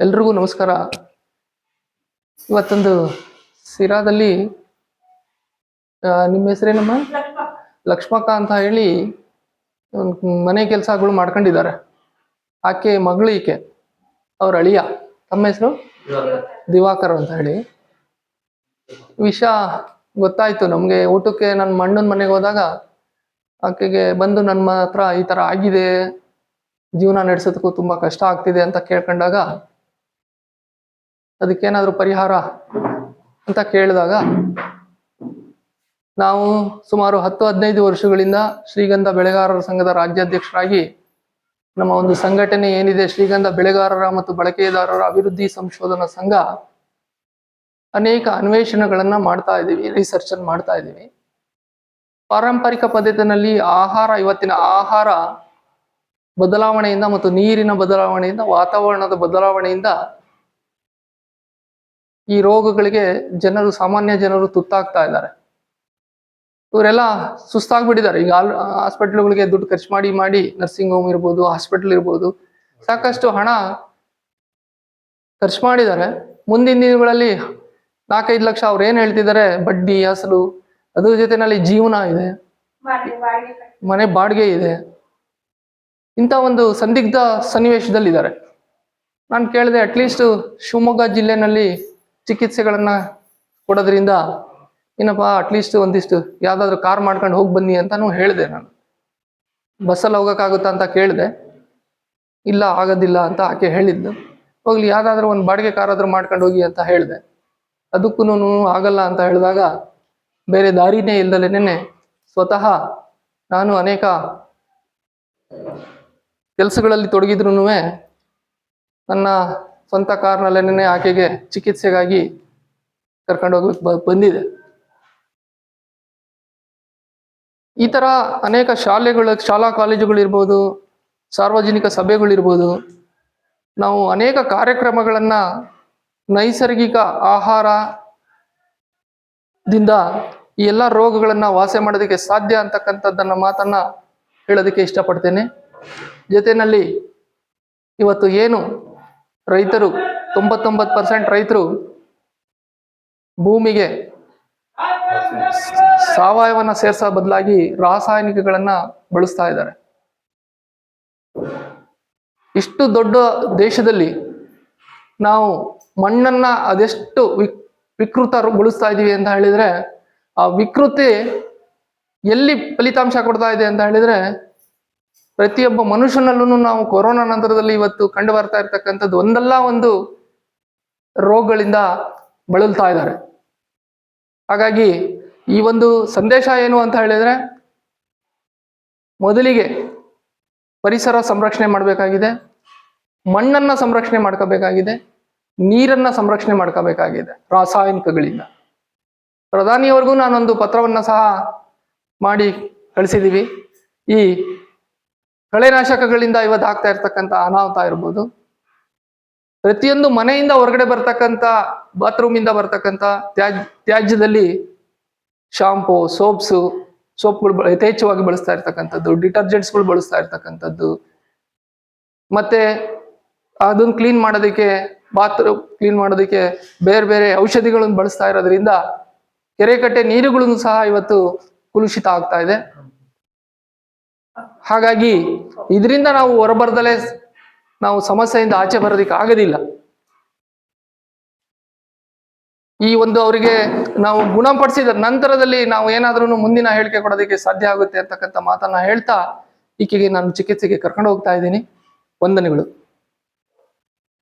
ಎಲ್ರಿಗೂ ನಮಸ್ಕಾರ. ಇವತ್ತೊಂದು ಸಿರಾದಲ್ಲಿ ನಿಮ್ಮ ಹೆಸರೇನಮ್ಮ? ಲಕ್ಷ್ಮಕ್ಕ ಅಂತ ಹೇಳಿ ಮನೆ ಕೆಲಸಗಳು ಮಾಡ್ಕೊಂಡಿದ್ದಾರೆ. ಆಕೆ ಮಗಳು ಈಕೆ, ಅವ್ರ ಅಳಿಯ. ತಮ್ಮ ಹೆಸರು? ದಿವಾಕರ್ ಅಂತ ಹೇಳಿ. ವಿಷಯ ಗೊತ್ತಾಯ್ತು ನಮ್ಗೆ. ಊಟಕ್ಕೆ ನನ್ನ ಅಣ್ಣನ ಮನೆಗೆ ಹೋದಾಗ ಆಕೆಗೆ ಬಂದು ನನ್ನ ಹತ್ರ ಈ ತರ ಆಗಿದೆ, ಜೀವನ ನಡೆಸೋದಕ್ಕೂ ತುಂಬಾ ಕಷ್ಟ ಆಗ್ತಿದೆ ಅಂತ ಕೇಳ್ಕೊಂಡಾಗ ಅದಕ್ಕೇನಾದ್ರೂ ಪರಿಹಾರ ಅಂತ ಕೇಳಿದಾಗ ನಾವು ಸುಮಾರು 10-15 ವರ್ಷಗಳಿಂದ ಶ್ರೀಗಂಧ ಬೆಳೆಗಾರರ ಸಂಘದ ರಾಜ್ಯಾಧ್ಯಕ್ಷರಾಗಿ ನಮ್ಮ ಒಂದು ಸಂಘಟನೆ ಏನಿದೆ, ಶ್ರೀಗಂಧ ಬೆಳೆಗಾರರ ಮತ್ತು ಬಳಕೆದಾರರ ಅಭಿವೃದ್ಧಿ ಸಂಶೋಧನಾ ಸಂಘ, ಅನೇಕ ಅನ್ವೇಷಣೆಗಳನ್ನ ಮಾಡ್ತಾ ಇದ್ದೀವಿ, ರಿಸರ್ಚ್ ಅನ್ನು ಮಾಡ್ತಾ ಇದ್ದೀವಿ. ಪಾರಂಪರಿಕ ಪದ್ಧತಿನಲ್ಲಿ ಇವತ್ತಿನ ಆಹಾರ ಬದಲಾವಣೆಯಿಂದ ಮತ್ತು ನೀರಿನ ಬದಲಾವಣೆಯಿಂದ, ವಾತಾವರಣದ ಬದಲಾವಣೆಯಿಂದ ಈ ರೋಗಗಳಿಗೆ ಸಾಮಾನ್ಯ ಜನರು ತುತ್ತಾಗ್ತಾ ಇದ್ದಾರೆ. ಇವರೆಲ್ಲ ಸುಸ್ತಾಗ್ಬಿಟ್ಟಿದ್ದಾರೆ. ಈಗ ಹಾಸ್ಪಿಟ್ಲ್ಗಳಿಗೆ ದುಡ್ಡು ಖರ್ಚು ಮಾಡಿ ನರ್ಸಿಂಗ್ ಹೋಮ್ ಇರ್ಬೋದು, ಹಾಸ್ಪಿಟಲ್ ಇರ್ಬೋದು, ಸಾಕಷ್ಟು ಹಣ ಖರ್ಚು ಮಾಡಿದ್ದಾರೆ. ಮುಂದಿನ ದಿನಗಳಲ್ಲಿ 4-5 ಲಕ್ಷ ಅವ್ರು ಏನ್ ಹೇಳ್ತಿದ್ದಾರೆ, ಬಡ್ಡಿ ಅಸಲು, ಅದ್ರ ಜೊತೆನಲ್ಲಿ ಜೀವನ ಇದೆ, ಮನೆ ಬಾಡಿಗೆ ಇದೆ. ಇಂಥ ಒಂದು ಸಂದಿಗ್ಧ ಸನ್ನಿವೇಶದಲ್ಲಿದ್ದಾರೆ. ನಾನು ಕೇಳಿದೆ, ಅಟ್ಲೀಸ್ಟ್ ಶಿವಮೊಗ್ಗ ಜಿಲ್ಲೆನಲ್ಲಿ ಚಿಕಿತ್ಸೆಗಳನ್ನ ಕೊಡೋದ್ರಿಂದ ಏನಪ್ಪ, ಅಟ್ಲೀಸ್ಟ್ ಒಂದಿಷ್ಟು ಯಾವ್ದಾದ್ರು ಕಾರ್ ಮಾಡ್ಕೊಂಡು ಹೋಗಿ ಬನ್ನಿ ಅಂತಾನು ಹೇಳಿದೆ. ನಾನು ಬಸ್ಸಲ್ಲಿ ಹೋಗೋಕ್ಕಾಗುತ್ತಾ ಅಂತ ಕೇಳಿದೆ. ಇಲ್ಲ, ಆಗೋದಿಲ್ಲ ಅಂತ ಆಕೆ ಹೇಳಿದ್ದು. ಹೋಗ್ಲಿ, ಯಾವ್ದಾದ್ರು ಒಂದು ಬಾಡಿಗೆ ಕಾರ್ ಆದ್ರೂ ಮಾಡ್ಕೊಂಡು ಹೋಗಿ ಅಂತ ಹೇಳಿದೆ. ಅದಕ್ಕೂ ಆಗಲ್ಲ ಅಂತ ಹೇಳಿದಾಗ ಬೇರೆ ದಾರಿನೇ ಇಲ್ದಲೇನೆ ಸ್ವತಃ ನಾನು ಅನೇಕ ಕೆಲಸಗಳಲ್ಲಿ ತೊಡಗಿದ್ರು ನನ್ನ ಸ್ವಂತ ಕಾರ್ನಲ್ಲೇನೆ ಆಕೆಗೆ ಚಿಕಿತ್ಸೆಗಾಗಿ ಕರ್ಕೊಂಡು ಹೋಗ್ಲಿಕ್ಕೆ ಬಂದಿದೆ. ಈ ತರ ಅನೇಕ ಶಾಲಾ ಕಾಲೇಜುಗಳಿರ್ಬೋದು, ಸಾರ್ವಜನಿಕ ಸಭೆಗಳಿರ್ಬೋದು, ನಾವು ಅನೇಕ ಕಾರ್ಯಕ್ರಮಗಳನ್ನ ನೈಸರ್ಗಿಕ ಆಹಾರದಿಂದ ಈ ಎಲ್ಲ ರೋಗಗಳನ್ನ ವಾಸಿ ಮಾಡೋದಕ್ಕೆ ಸಾಧ್ಯ ಅಂತಕ್ಕಂಥದ್ದನ್ನ ಮಾತನ್ನ ಹೇಳೋದಕ್ಕೆ ಇಷ್ಟಪಡ್ತೇನೆ. ಜೊತೆಯಲ್ಲಿ ಇವತ್ತು ಏನು ರೈತರು 99% ರೈತರು ಭೂಮಿಗೆ ಸಾವಯವನ್ನ ಸೇರ್ಸೋ ಬದಲಾಗಿ ರಾಸಾಯನಿಕಗಳನ್ನ ಬಳಸ್ತಾ ಇದ್ದಾರೆ. ಇಷ್ಟು ದೊಡ್ಡ ದೇಶದಲ್ಲಿ ನಾವು ಮಣ್ಣನ್ನ ಅದೆಷ್ಟು ವಿಕೃತಗೊಳಿಸ್ತಾ ಇದೀವಿ ಅಂತ ಹೇಳಿದ್ರೆ, ಆ ವಿಕೃತಿ ಎಲ್ಲಿ ಫಲಿತಾಂಶ ಕೊಡ್ತಾ ಇದೆ ಅಂತ ಹೇಳಿದ್ರೆ, ಪ್ರತಿಯೊಬ್ಬ ಮನುಷ್ಯನಲ್ಲೂ ನಾವು ಕೊರೋನಾ ನಂತರದಲ್ಲಿ ಇವತ್ತು ಕಂಡು ಬರ್ತಾ ಇರ್ತಕ್ಕಂಥದ್ದು ಒಂದಲ್ಲ ಒಂದು ರೋಗಗಳಿಂದ ಬಳಲ್ತಾ ಇದ್ದಾರೆ. ಹಾಗಾಗಿ ಈ ಒಂದು ಸಂದೇಶ ಏನು ಅಂತ ಹೇಳಿದ್ರೆ, ಮೊದಲಿಗೆ ಪರಿಸರ ಸಂರಕ್ಷಣೆ ಮಾಡಬೇಕಾಗಿದೆ, ಮಣ್ಣನ್ನ ಸಂರಕ್ಷಣೆ ಮಾಡ್ಕೋಬೇಕಾಗಿದೆ, ನೀರನ್ನ ಸಂರಕ್ಷಣೆ ಮಾಡ್ಕೋಬೇಕಾಗಿದೆ ರಾಸಾಯನಿಕಗಳಿಂದ. ಪ್ರಧಾನಿಯವರೆಗೂ ನಾನೊಂದು ಪತ್ರವನ್ನ ಸಹ ಮಾಡಿ ಕಳಿಸಿದೀವಿ. ಈ ಕಳೆನಾಶಕಗಳಿಂದ ಇವತ್ತು ಆಗ್ತಾ ಇರ್ತಕ್ಕಂಥ ಅನಾಹುತ ಇರ್ಬೋದು, ಪ್ರತಿಯೊಂದು ಮನೆಯಿಂದ ಹೊರಗಡೆ ಬರ್ತಕ್ಕಂಥ ಬಾತ್ರೂಮಿಂದ ಬರ್ತಕ್ಕಂಥ ತ್ಯಾಜ್ಯದಲ್ಲಿ ಶಾಂಪೂ, ಸೋಪ್ಗಳು ಯಥೇಚ್ಛವಾಗಿ ಬಳಸ್ತಾ ಇರ್ತಕ್ಕಂಥದ್ದು, ಡಿಟರ್ಜೆಂಟ್ಸ್ಗಳು ಬಳಸ್ತಾ ಇರ್ತಕ್ಕಂಥದ್ದು, ಮತ್ತೆ ಅದನ್ನ ಕ್ಲೀನ್ ಮಾಡೋದಕ್ಕೆ, ಬಾತ್ರೂಮ್ ಕ್ಲೀನ್ ಮಾಡೋದಕ್ಕೆ ಬೇರೆ ಬೇರೆ ಔಷಧಿಗಳನ್ನು ಬಳಸ್ತಾ ಇರೋದ್ರಿಂದ ಕೆರೆ ಕಟ್ಟೆ ನೀರುಗಳನ್ನು ಸಹ ಇವತ್ತು ಕಲುಷಿತ ಆಗ್ತಾ ಇದೆ. ಹಾಗಾಗಿ ಇದರಿಂದ ನಾವು ಹೊರಬರ್ದಲೇ ನಾವು ಸಮಸ್ಯೆಯಿಂದ ಆಚೆ ಬರೋದಕ್ಕೆ ಆಗೋದಿಲ್ಲ. ಈ ಒಂದು ಅವರಿಗೆ ನಾವು ಗುಣಪಡಿಸಿದ ನಂತರದಲ್ಲಿ ನಾವು ಏನಾದ್ರೂ ಮುಂದಿನ ಹೇಳಿಕೆ ಕೊಡೋದಕ್ಕೆ ಸಾಧ್ಯ ಆಗುತ್ತೆ ಅಂತಕ್ಕಂಥ ಮಾತನ್ನ ಹೇಳ್ತಾ ಈಕೆಗೆ ನಾನು ಚಿಕಿತ್ಸೆಗೆ ಕರ್ಕೊಂಡು ಹೋಗ್ತಾ ಇದ್ದೀನಿ. ವಂದನೆಗಳು.